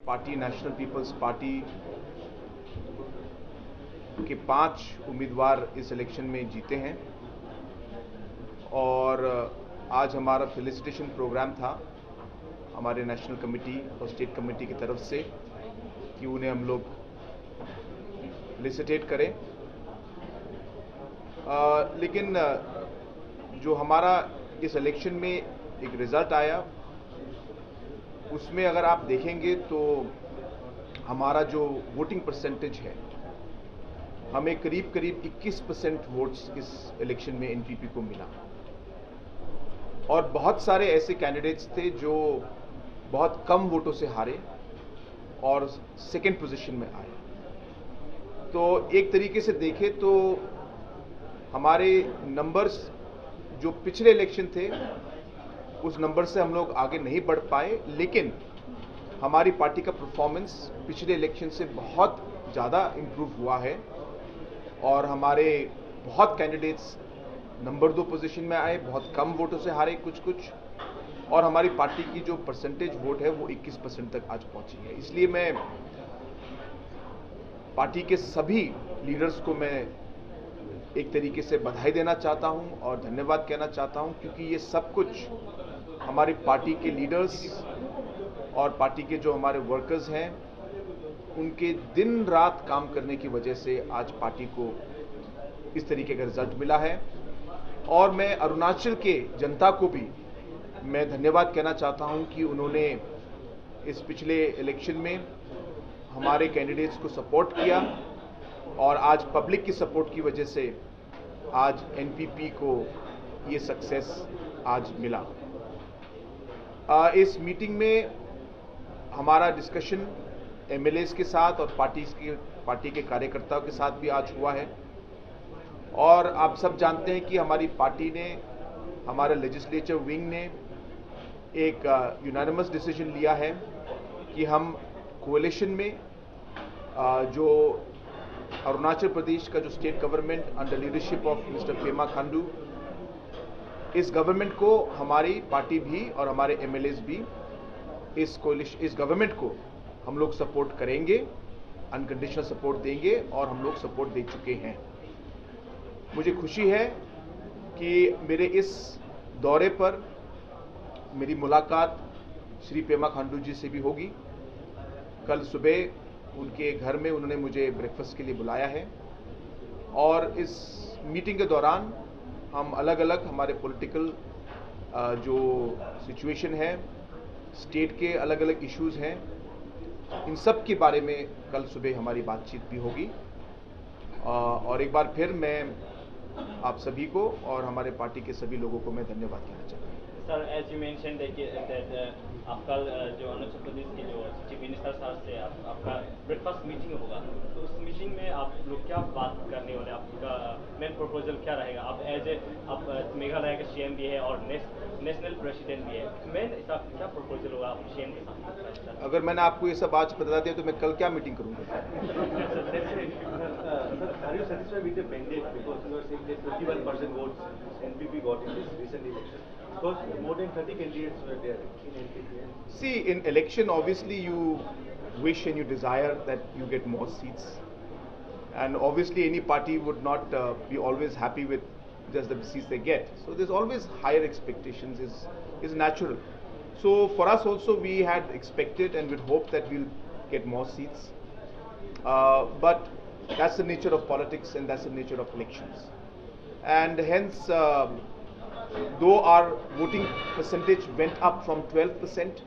Party national peoples party के 5 उम्मीदवार इस इलेक्शन में जीते हैं और आज हमारा फेलिसिटेशन प्रोग्राम था हमारे नेशनल कमेटी और स्टेट कमेटी की तरफ से कि उन्हें हम लोग फेलिसिटेट करें। लेकिन जो हमारा इस इलेक्शन में एक रिजल्ट आया उसमें अगर आप देखेंगे तो हमारा जो वोटिंग परसेंटेज है हमें करीब करीब 21% वोट्स इस इलेक्शन में एनपीपी को मिला और बहुत सारे ऐसे कैंडिडेट्स थे जो बहुत कम वोटों से हारे और सेकंड पोजीशन में आए। तो एक तरीके से देखें तो हमारे नंबर्स जो पिछले इलेक्शन थे उस नंबर से हम लोग आगे नहीं बढ़ पाए, लेकिन हमारी पार्टी का परफॉर्मेंस पिछले इलेक्शन से बहुत ज़्यादा इम्प्रूव हुआ है और हमारे बहुत कैंडिडेट्स नंबर 2 पोजीशन में आए, बहुत कम वोटों से हारे कुछ और हमारी पार्टी की जो परसेंटेज वोट है वो 21% तक आज पहुंची है। इसलिए मैं पार्टी के सभी लीडर्स को मैं एक तरीके से बधाई देना चाहता हूं और धन्यवाद कहना चाहता हूं, क्योंकि ये सब कुछ हमारी पार्टी के लीडर्स और पार्टी के जो हमारे वर्कर्स हैं उनके दिन रात काम करने की वजह से आज पार्टी को इस तरीके का रिजल्ट मिला है। और मैं अरुणाचल के जनता को भी मैं धन्यवाद कहना चाहता हूं कि उन्होंने इस पिछले इलेक्शन में हमारे कैंडिडेट्स को सपोर्ट किया और आज पब्लिक की सपोर्ट की वजह से आज एनपीपी को ये सक्सेस आज मिला। इस मीटिंग में हमारा डिस्कशन एमएलएस के साथ और पार्टी के कार्यकर्ताओं के साथ भी आज हुआ है और आप सब जानते हैं कि हमारी पार्टी ने, हमारे लेजिस्लेचर विंग ने एक यूनानिमस डिसीजन लिया है कि हम कोएलिशन में जो अरुणाचल प्रदेश का जो state government under leadership of mister Pema Khandu, इस गवर्नमेंट को हमारी पार्टी भी और हमारे एमएलएस भी इस गवर्नमेंट को हम लोग सपोर्ट करेंगे, अनकंडीशनल सपोर्ट देंगे और हम लोग सपोर्ट दे चुके हैं। मुझे खुशी है कि मेरे इस दौरे पर मेरी मुलाकात श्री पेमा खांडू जी से भी होगी। कल सुबह उनके घर में उन्होंने मुझे ब्रेकफास्ट के लिए बुलाया है और इस मीटिंग के दौरान हम अलग अलग हमारे पॉलिटिकल जो सिचुएशन है, स्टेट के अलग अलग इश्यूज हैं, इन सब के बारे में कल सुबह हमारी बातचीत भी होगी। और एक बार फिर मैं आप सभी को और हमारे पार्टी के सभी लोगों को मैं धन्यवाद कहना चाहता हूँ। Sir, as you mention that आपका जो अरुणाचल प्रदेश के जो चीफ मिनिस्टर साहब से आपका ब्रेकफास्ट मीटिंग होगा, तो उस मीटिंग में आप लोग क्या बात करने वाले, आपका मेन प्रपोजल क्या रहेगा? आप मेघालय का सीएम भी है और नेशनल प्रेसिडेंट भी है, मेन क्या प्रपोजल होगा आप सीएम के साथ? अगर मैंने आपको ये सब आज बता दिया तो मैं कल क्या मीटिंग करूंगा? Are you satisfied with the mandate, because you are saying that 21% votes NPP got in this recent election? Because more than 30 candidates were there in NPP. See, in election, obviously you wish and you desire that you get more seats, and obviously any party would not be always happy with just the seats they get. So there's always higher expectations is natural. So for us also, we had expected and would hope that we'll get more seats, but that's the nature of politics and that's the nature of elections. And hence, though our voting percentage went up from 12%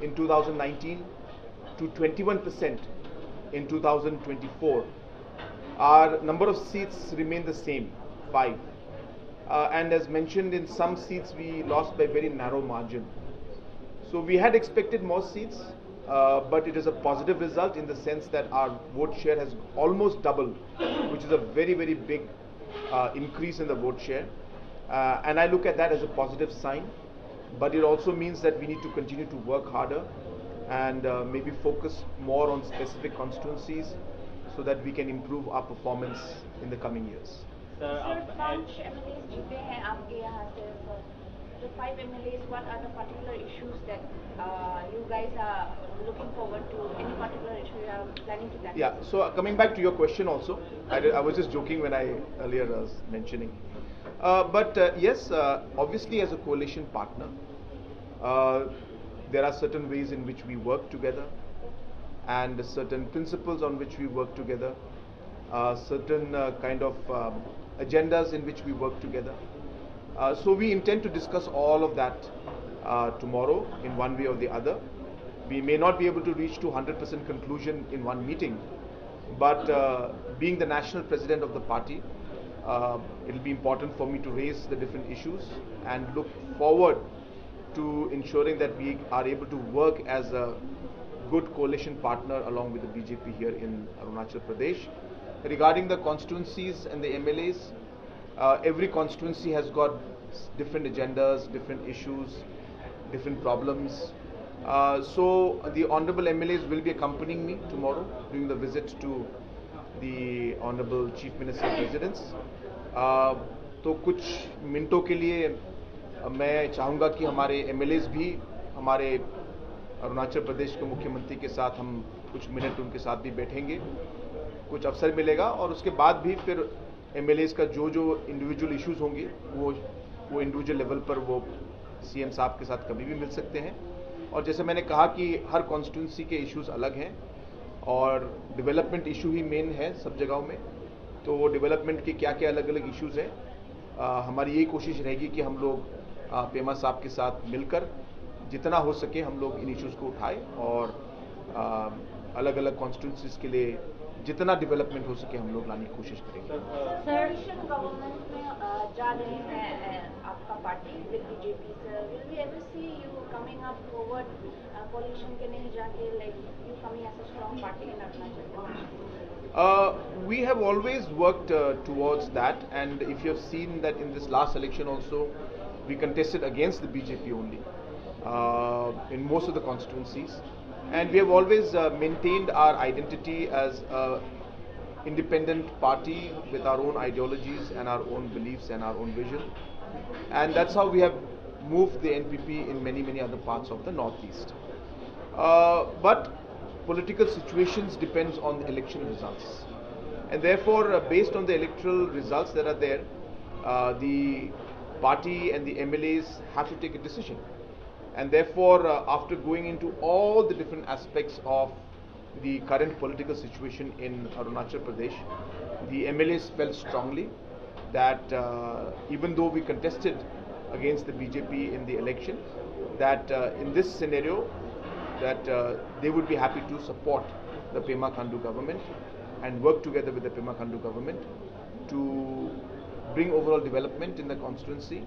in 2019 to 21% in 2024, our number of seats remain the same, 5. And as mentioned, in some seats we lost by very narrow margin. So we had expected more seats, but it is a positive result in the sense that our vote share has almost doubled, which is a very, very big increase in the vote share. And I look at that as a positive sign, but it also means that we need to continue to work harder and maybe focus more on specific constituencies so that we can improve our performance in the coming years. Sir, 5 MLAs जीते हैं आपके यहाँ से, so 5 MLAs, what are the particular issues that you guys are looking forward to planning to tackle? Yeah, so coming back to your question also, I was just joking when I earlier was mentioning. But yes, obviously as a coalition partner, there are certain ways in which we work together and certain principles on which we work together, certain kind of agendas in which we work together. So we intend to discuss all of that tomorrow in one way or the other. We may not be able to reach to 100% conclusion in one meeting, but being the national president of the party, it will be important for me to raise the different issues and look forward to ensuring that we are able to work as a good coalition partner along with the BJP here in Arunachal Pradesh. Regarding the constituencies and the MLAs, every constituency has got different agendas, different issues, different problems. So the honorable MLAs will be accompanying me tomorrow during the visit to the honorable Chief Minister's residence. तो कुछ मिनटों के लिए मैं चाहूँगा कि हमारे MLAs भी हमारे अरुणाचल प्रदेश के मुख्यमंत्री के साथ हम कुछ मिनट उनके साथ भी बैठेंगे, कुछ अवसर मिलेगा और उसके बाद भी फिर MLAs का जो इंडिविजुअल इश्यूज होंगे वो इंडिविजुअल लेवल पर वो CM साहब के साथ कभी भी मिल सकते हैं. और जैसे मैंने कहा कि हर कॉन्स्टिट्यूंसी के इश्यूज अलग हैं और डेवलपमेंट इशू ही मेन है सब जगहों में, तो वो डेवलपमेंट के क्या क्या अलग अलग इश्यूज हैं, हमारी यही कोशिश रहेगी कि हम लोग पेमा साहब के साथ मिलकर जितना हो सके हम लोग इन इश्यूज को उठाएं और अलग अलग कॉन्स्टिट्यूंसीज के लिए जितना डेवलपमेंट हो सके हम लोग लाने की कोशिश करेंगे. कोalition गवर्नमेंट में जा रहे हैं आपका party with BJP sir, will we ever see you coming up forward coalition के नहीं जाके like you coming as a strong party in Arunachal Pradesh? We have always worked towards that, and if you have seen that in this last election also we contested against the BJP only in most of the constituencies. And we have always maintained our identity as an independent party with our own ideologies and our own beliefs and our own vision. And that's how we have moved the NPP in many other parts of the Northeast. But political situations depends on the election results. And therefore, based on the electoral results that are there, the party and the MLAs have to take a decision. And therefore, after going into all the different aspects of the current political situation in Arunachal Pradesh, the MLAs felt strongly that even though we contested against the BJP in the election, that in this scenario, that they would be happy to support the Pema Khandu government and work together with the Pema Khandu government to bring overall development in the constituency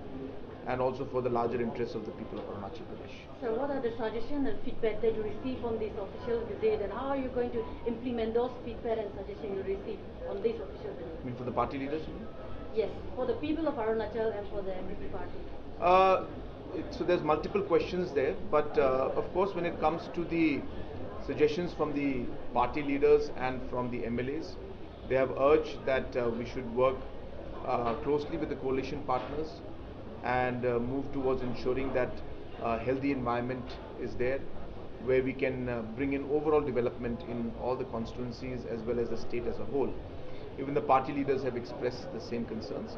and also for the larger interests of the people of Arunachal Pradesh. So what are the suggestions and feedback that you receive from this official visit, and how are you going to implement those feedback and suggestions you receive on this official visit? I mean for the party leaders? Yes, for the people of Arunachal and for the MPP party. So there's multiple questions there, but of course when it comes to the suggestions from the party leaders and from the MLAs, they have urged that we should work closely with the coalition partners and move towards ensuring that a healthy environment is there where we can bring in overall development in all the constituencies as well as the state as a whole. Even the party leaders have expressed the same concerns,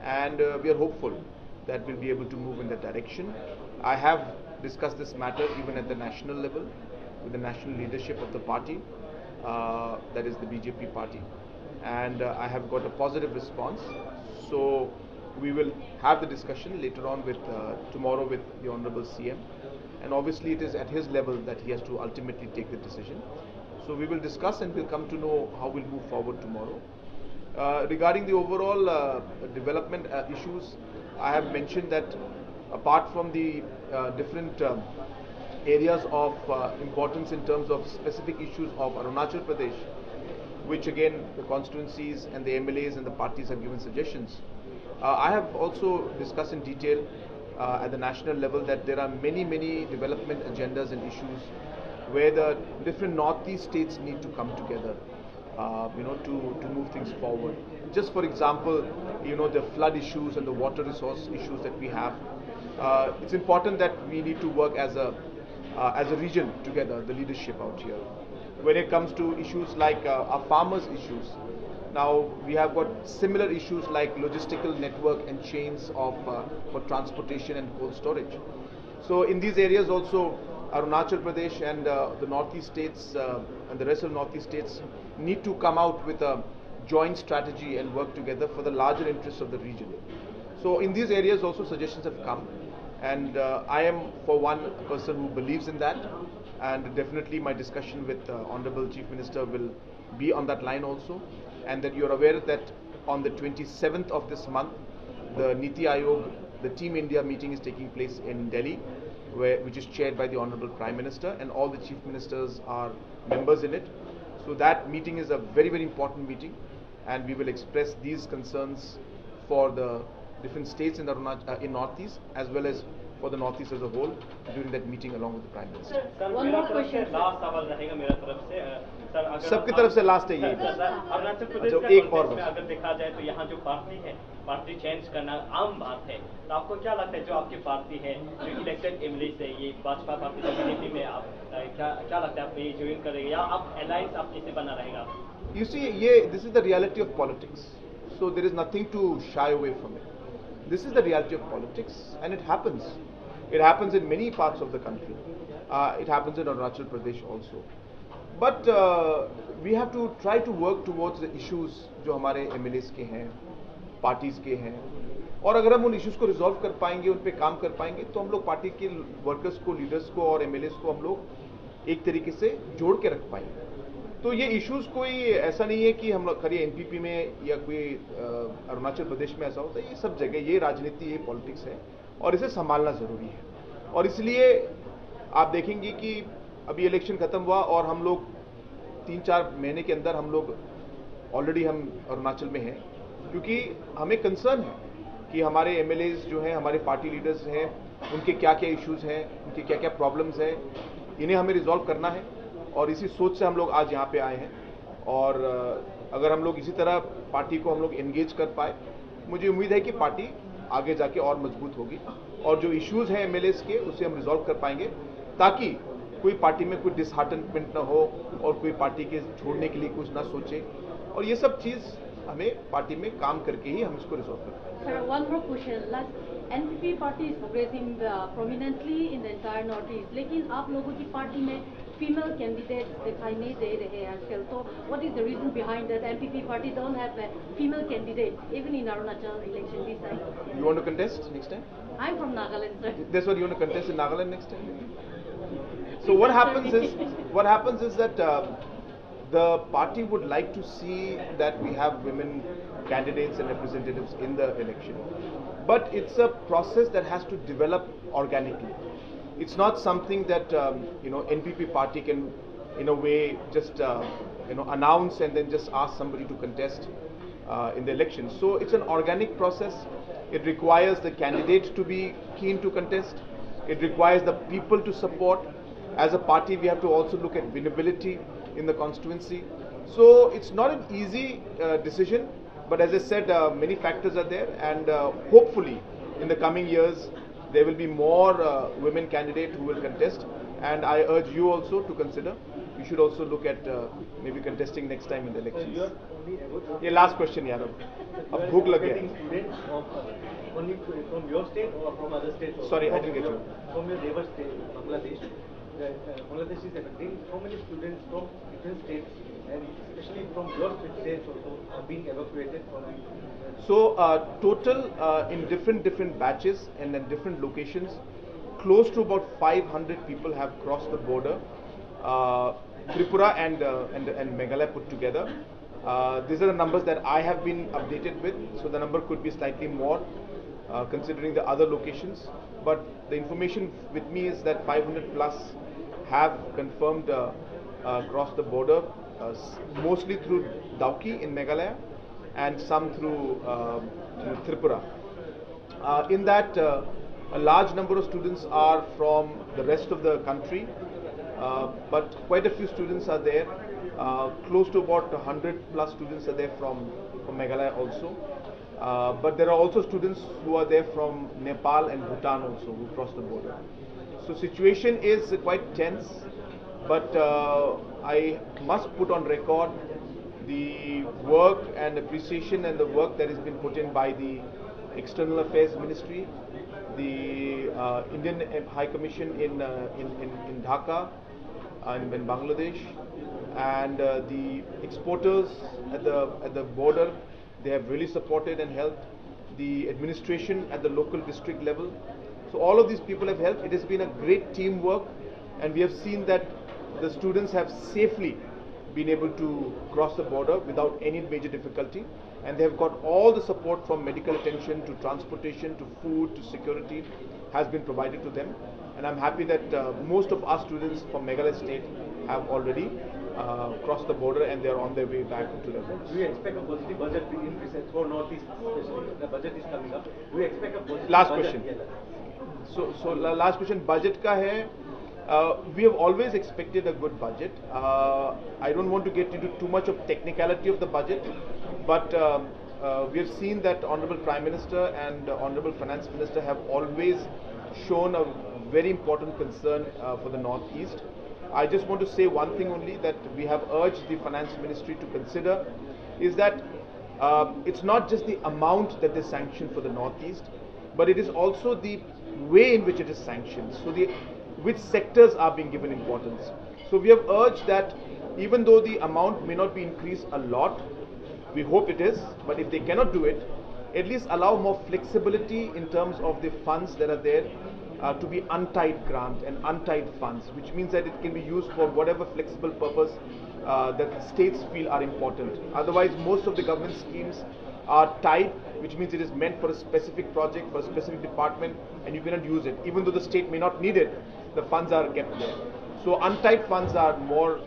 and we are hopeful that we'll be able to move in that direction. I have discussed this matter even at the national level with the national leadership of the party, that is the BJP party, and I have got a positive response. So we will have the discussion later on with tomorrow with the Honorable CM, and obviously it is at his level that he has to ultimately take the decision. So we will discuss and we'll come to know how we'll move forward tomorrow. Regarding the overall development issues, I have mentioned that apart from the different areas of importance in terms of specific issues of Arunachal Pradesh, which again the constituencies and the MLAs and the parties have given suggestions, I have also discussed in detail at the national level that there are many development agendas and issues where the different Northeast states need to come together, to move things forward. Just for example, the flood issues and the water resource issues that we have. It's important that we need to work as a region together, the leadership out here. when it comes to issues like our farmers' issues. Now we have got similar issues like logistical network and chains of for transportation and cold storage. So in these areas also, Arunachal Pradesh and the northeast states and the rest of the northeast states need to come out with a joint strategy and work together for the larger interests of the region. So in these areas also suggestions have come, and I am for one person who believes in that, and definitely my discussion with Honorable Chief Minister will be on that line also, and that you are aware that on the 27th of this month, the Niti Aayog, the Team India meeting is taking place in Delhi, which is chaired by the Honorable Prime Minister, and all the Chief Ministers are members in it. So that meeting is a very, very important meeting, and we will express these concerns for the different states in Northeast as well as for the Northeast as a whole during that meeting along with the Prime Minister. One more question. Last सवाल रहेगा मेरा तरफ से sir, अगर सबकी तरफ से last है ये। अरुणाचल प्रदेश अच्छा, के एक और context में अगर देखा जाए तो यहाँ जो पार्टी है, पार्टी चेंज करना आम बात है, तो आपको क्या लगता है जो आपकी पार्टी है, जो इलेक्टेड एमएलए से ये भाजपा पार्टी कम्युनिटी में आप क्या लगता है आप ये ज्वाइन करेंगे या आप अलायंस आप कैसे बना रहेगा? You see, this is the reality of politics. So there is nothing to shy away from it. This is the reality of politics, and it happens. It happens in many parts of the country. It happens in Arunachal Pradesh also. But we have to try to work towards the issues जो हमारे MLAs के हैं, parties के हैं, और अगर हम उन issues को resolve कर पाएंगे, उन पे काम कर पाएंगे, तो हम लोग पार्टी के workers को, leaders को और MLAs को हम लोग एक तरीके से जोड़ के रख पाएंगे. तो ये इश्यूज कोई ऐसा नहीं है कि हम लोग खड़ी एनपीपी में या कोई अरुणाचल प्रदेश में ऐसा होता है. ये सब जगह ये राजनीति, ये पॉलिटिक्स है और इसे संभालना जरूरी है. और इसलिए आप देखेंगे कि अभी इलेक्शन खत्म हुआ और हम लोग 3-4 महीने के अंदर हम लोग ऑलरेडी हम अरुणाचल में हैं, क्योंकि हमें कंसर्न है कि हमारे एमएलएज जो हैं, हमारे पार्टी लीडर्स हैं, उनके क्या क्या इश्यूज हैं, उनके क्या क्या प्रॉब्लम्स हैं, इन्हें हमें रिजॉल्व करना है. और इसी सोच से हम लोग आज यहाँ पे आए हैं. और अगर हम लोग इसी तरह पार्टी को हम लोग एंगेज कर पाए, मुझे उम्मीद है कि पार्टी आगे जाके और मजबूत होगी और जो इश्यूज हैं एमएलएस के उसे हम रिजॉल्व कर पाएंगे, ताकि कोई पार्टी में कोई डिसहार्टनमेंट ना हो और कोई पार्टी के छोड़ने के लिए कुछ ना सोचे. और ये सब चीज़ हमें पार्टी में काम करके ही हम इसको रिजॉल्व कर पाएंगे. Sir, one more question. NPP party is progressing prominently in the entire Northeast. लेकिन आप लोगों की पार्टी में female candidates दिखाई नहीं दे रहे हैं आजकल. तो what is the reason behind that NPP party don't have a female candidate even in Arunachal election this time? You want to contest next time? I'm from Nagaland, sir. That's what you want to contest in Nagaland next time? So what happens is that the party would like to see that we have women candidates and representatives in the election, but it's a process that has to develop organically. It's not something that NPP party can in a way just announce and then just ask somebody to contest in the election. So it's an organic process. It requires the candidate to be keen to contest. It requires the people to support. As a party, we have to also look at winnability in the constituency. So it's not an easy decision, but as I said, many factors are there, and hopefully in the coming years there will be more women candidates who will contest, and I urge you also to consider. You should also look at maybe contesting next time in the elections. ये last question यार, अब भूख लग गया. Only from your state or from other states? Sorry, I didn't get you. From your neighbor state, Bangladesh. Bangladesh is affecting so many students from different states, and especially from your states also are being evacuated from. So total in different batches and in different locations, close to about 500 people have crossed the border. Tripura and Meghalaya put together. These are the numbers that I have been updated with. So the number could be slightly more, considering the other locations. But the information with me is that 500 plus have confirmed crossed the border, mostly through Dauki in Meghalaya, and some through Tripura. In that, a large number of students are from the rest of the country, but quite a few students are there. Close to about 100 plus students are there from Meghalaya also. But there are also students who are there from Nepal and Bhutan also, who cross the border. So situation is quite tense, but I must put on record the work and appreciation and the work that has been put in by the External Affairs Ministry, the Indian High Commission in Dhaka and in Bangladesh, and the exporters at the border. They have really supported and helped. The administration at the local district level. So all of these people have helped. It has been a great teamwork, and we have seen that the students have safely been able to cross the border without any major difficulty, and they have got all the support from medical attention to transportation to food to security has been provided to them. And I'm happy that most of our students from Meghalaya state have already crossed the border and they are on their way back to their homes. Do you expect a positive budget increase for Northeast especially? The budget is coming up. Do you expect a positive Last budget? question. So last question, budget ka hai. We have always expected a good budget. I don't want to get into too much of technicality of the budget, but we have seen that Honorable Prime Minister and Honorable Finance Minister have always shown a very important concern for the Northeast. I just want to say one thing only that we have urged the Finance Ministry to consider is that it's not just the amount that they sanction for the Northeast, but it is also the way in which it is sanctioned. So which sectors are being given importance. So we have urged that even though the amount may not be increased a lot, we hope it is, but if they cannot do it, at least allow more flexibility in terms of the funds that are there to be untied grant and untied funds, which means that it can be used for whatever flexible purpose that states feel are important. Otherwise, most of the government schemes are tied, which means it is meant for a specific project, for a specific department, and you cannot use it. Even though the state may not need it, the funds are kept there. So untied funds are more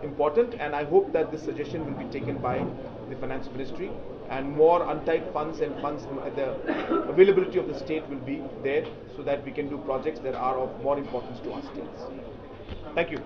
important, and I hope that this suggestion will be taken by the Finance Ministry, and more untied funds and funds at the availability of the state will be there, so that we can do projects that are of more importance to our states. Thank you.